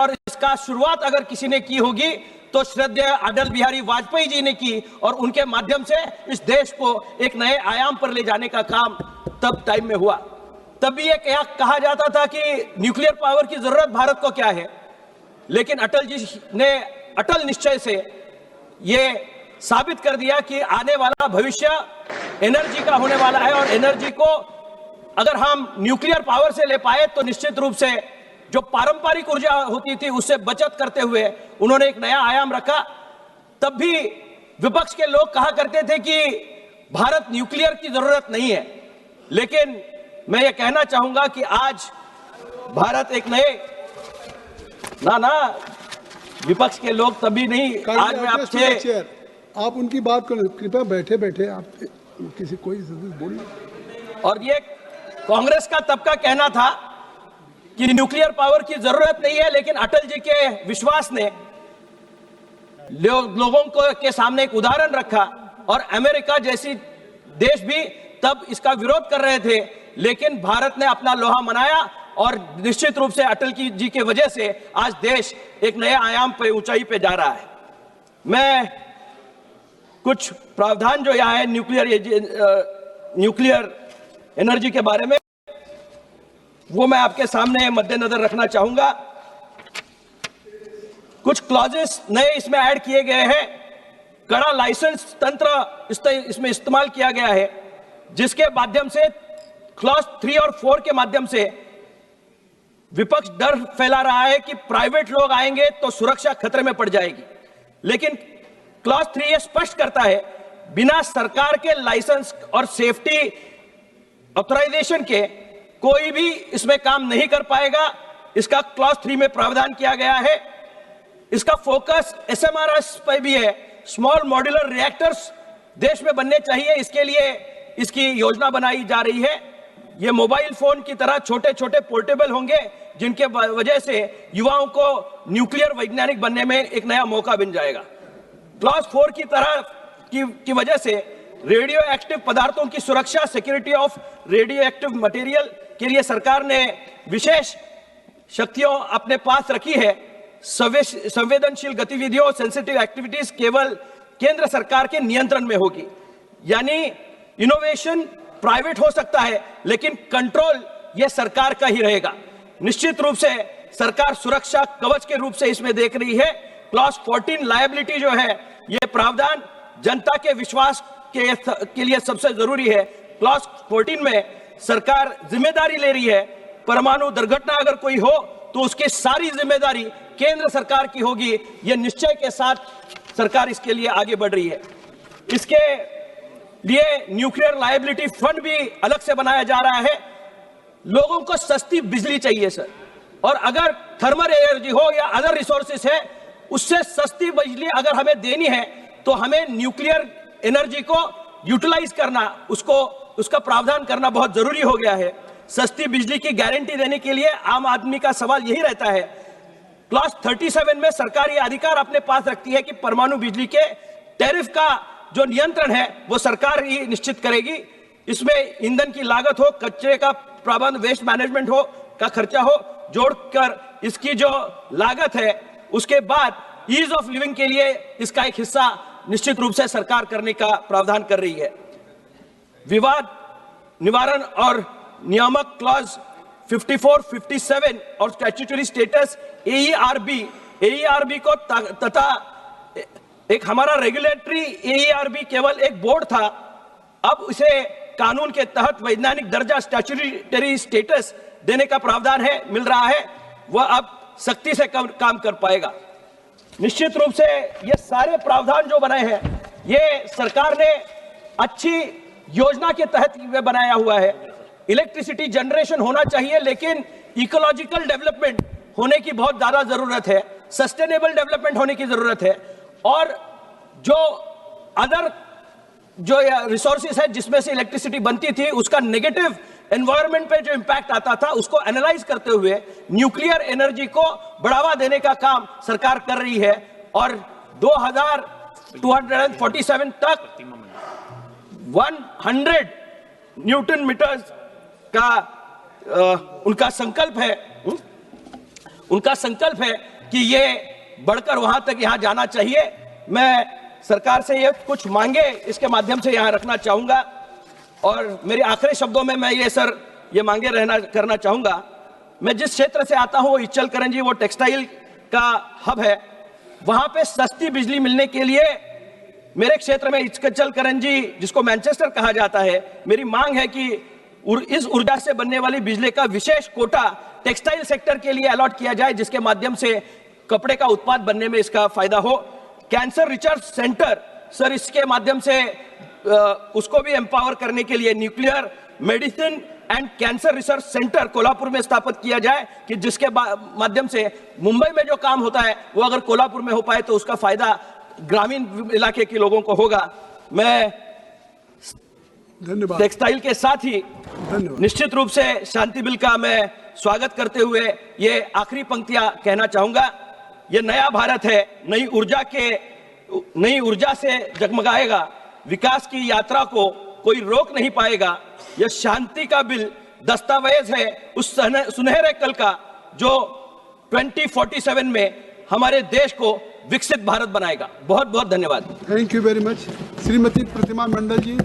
और इसका शुरुआत अगर किसी ने की होगी तो श्रद्धेय अटल बिहारी वाजपेयी जी ने की, और उनके माध्यम से इस देश को एक नए आयाम पर ले जाने का काम तब टाइम में हुआ। तब भी ये कहा जाता था कि न्यूक्लियर पावर की जरूरत भारत को क्या है, लेकिन अटल जी ने अटल निश्चय से ये साबित कर दिया कि आने वाला भविष्य एनर्जी का होने वाला है, और एनर्जी को अगर हम न्यूक्लियर पावर से ले पाए तो निश्चित रूप से जो पारंपरिक ऊर्जा होती थी उससे बचत करते हुए उन्होंने एक नया आयाम रखा। तब भी विपक्ष के लोग कहा करते थे कि भारत न्यूक्लियर की जरूरत नहीं है, लेकिन मैं ये कहना चाहूंगा कि आज भारत एक नए विपक्ष के लोग तभी नहीं, आज मैं आपसे आप उनकी बात करें, कृपया बैठे बैठे आप किसी कोई बोलिए। और ये कांग्रेस का तब का कहना था कि न्यूक्लियर पावर की जरूरत नहीं है, लेकिन अटल जी के विश्वास ने लोगों को के सामने एक उदाहरण रखा, और अमेरिका जैसी देश भी तब इसका विरोध कर रहे थे, लेकिन भारत ने अपना लोहा मनाया, और निश्चित रूप से अटल जी के वजह से आज देश एक नए आयाम पे, ऊंचाई पे जा रहा है। मैं कुछ प्रावधान जो यहाँ है न्यूक्लियर एनर्जी के बारे में, वो मैं आपके सामने मद्देनजर रखना चाहूंगा। कुछ क्लॉजेस नए इसमें ऐड किए गए हैं। कड़ा लाइसेंस तंत्र इसमें इस्तेमाल किया गया है, जिसके माध्यम से क्लॉज 3 और 4 के माध्यम से विपक्ष डर फैला रहा है कि प्राइवेट लोग आएंगे तो सुरक्षा खतरे में पड़ जाएगी, लेकिन क्लॉज 3 ये स्पष्ट करता है बिना सरकार के लाइसेंस और सेफ्टी ऑथराइजेशन के कोई भी इसमें काम नहीं कर पाएगा। इसका क्लॉज 3 में प्रावधान किया गया है। इसका फोकस SMRs पर भी है। स्मॉल मॉड्यूलर रिएक्टर्स देश में बनने चाहिए, इसके लिए इसकी योजना बनाई जा रही है। ये मोबाइल फोन की तरह छोटे छोटे पोर्टेबल होंगे, जिनके वजह से युवाओं को न्यूक्लियर वैज्ञानिक बनने में एक नया मौका बन जाएगा। क्लॉज 4 की तरह की वजह से रेडियो एक्टिव पदार्थों की सुरक्षा, security of radio active material के लिए सरकार ने विशेष शक्तियों अपने पास रखी है। संवेदनशील गतिविधियों, सेंसिटिव एक्टिविटीज केवल केंद्र सरकार के नियंत्रण में होगी, यानी इनोवेशन प्राइवेट हो सकता है, लेकिन कंट्रोल यह सरकार का ही रहेगा। निश्चित रूप से सरकार सुरक्षा कवच के रूप से इसमें देख रही है। क्लॉज 14 लायबिलिटी जो है, यह प्रावधान जनता के विश्वास के लिए सबसे जरूरी है। क्लॉज 14 में सरकार जिम्मेदारी ले रही है, परमाणु दुर्घटना अगर कोई हो तो उसकी सारी जिम्मेदारी केंद्र सरकार की होगी। यह निश्चय के साथ सरकार इसके लिए आगे बढ़ रही है। इसके लिए न्यूक्लियर लायबिलिटी फंड भी अलग से बनाया जा रहा है। लोगों को सस्ती बिजली चाहिए सर, और अगर थर्मल एनर्जी हो या अदर रिसोर्सेस है, उससे सस्ती बिजली अगर हमें देनी है तो हमें न्यूक्लियर एनर्जी को यूटिलाइज करना, उसका प्रावधान करना बहुत जरूरी हो गया है। सस्ती बिजली की गारंटी देने के लिए आम आदमी का सवाल यही रहता है। क्लॉज 37 में सरकार यह अधिकार अपने पास रखती है कि परमाणु बिजली के टैरिफ का जो नियंत्रण है वो सरकार ही निश्चित करेगी। इसमें ईंधन की लागत हो, कचरे का प्रबंध, वेस्ट मैनेजमेंट हो का खर्चा हो, जोड़कर इसकी जो लागत है उसके बाद ईज ऑफ लिविंग के लिए इसका एक हिस्सा निश्चित रूप से सरकार करने का प्रावधान कर रही है। विवाद निवारण और नियामक क्लॉज 54, 57 और स्टैट्यूटरी स्टेटस AERB को तथा एक हमारा रेगुलेटरी AERB केवल एक बोर्ड था, अब उसे कानून के तहत वैज्ञानिक दर्जा स्टैट्यूटरी स्टेटस देने का प्रावधान है, मिल रहा है। वह अब सख्ती से काम कर पाएगा। निश्चित रूप से ये सारे प्रावधान जो बनाए हैं, ये सरकार ने अच्छी योजना के तहत बनाया हुआ है। इलेक्ट्रिसिटी जनरेशन होना चाहिए, लेकिन इकोलॉजिकल डेवलपमेंट होने की बहुत ज्यादा जरूरत है, सस्टेनेबल डेवलपमेंट होने की जरूरत है, और जो अदर जो रिसोर्सेस है जिसमें से इलेक्ट्रिसिटी बनती थी, उसका नेगेटिव एनवायरनमेंट पे जो इंपैक्ट आता था उसको एनालाइज करते हुए न्यूक्लियर एनर्जी को बढ़ावा देने का काम सरकार कर रही है। और 2247 तक 100 न्यूटन मीटर्स का उनका संकल्प है। उनका संकल्प है कि ये बढ़कर वहां तक यहां जाना चाहिए। मैं सरकार से ये कुछ मांगे इसके माध्यम से यहां रखना चाहूंगा और मेरे आखिरी शब्दों में मैं ये मांगे करना चाहूंगा। मैं जिस क्षेत्र से आता हूं वो इचलकरंजी, वो टेक्सटाइल का हब है। वहां पे सस्ती बिजली मिलने के लिए मेरे क्षेत्र में इचलकरंजी, जिसको मैनचेस्टर कहा जाता है, मेरी मांग है कि इस ऊर्जा से बनने वाली बिजली का विशेष कोटा टेक्सटाइल सेक्टर के लिए अलॉट किया जाए, जिसके माध्यम से कपड़े का उत्पाद बनने में इसका फायदा हो। कैंसर रिसर्च सेंटर सर, इसके माध्यम से उसको भी एम्पावर करने के लिए nuclear medicine and cancer research centre Kolhapur में स्थापित किया जाए कि जिसके माध्यम से मुंबई में जो काम होता है वो अगर कोल्हापुर में हो पाए तो उसका फायदा ग्रामीण इलाके के लोगों को होगा। मैं धन्यवाद। टेक्सटाइल के साथ ही निश्चित रूप से शांति बिल का मैं स्वागत करते हुए ये आखिरी पंक्तियां कहना चाहूंगा। ये नया भारत है, नई ऊर्जा से जगमगाएगा, विकास की यात्रा को कोई रोक नहीं पाएगा। यह शांति का बिल दस्तावेज है उस सुनहरे कल का जो 2047 में हमारे देश को विकसित भारत बनाएगा। बहुत बहुत धन्यवाद। Thank you very much. Shrimati Pratima Mandal ji.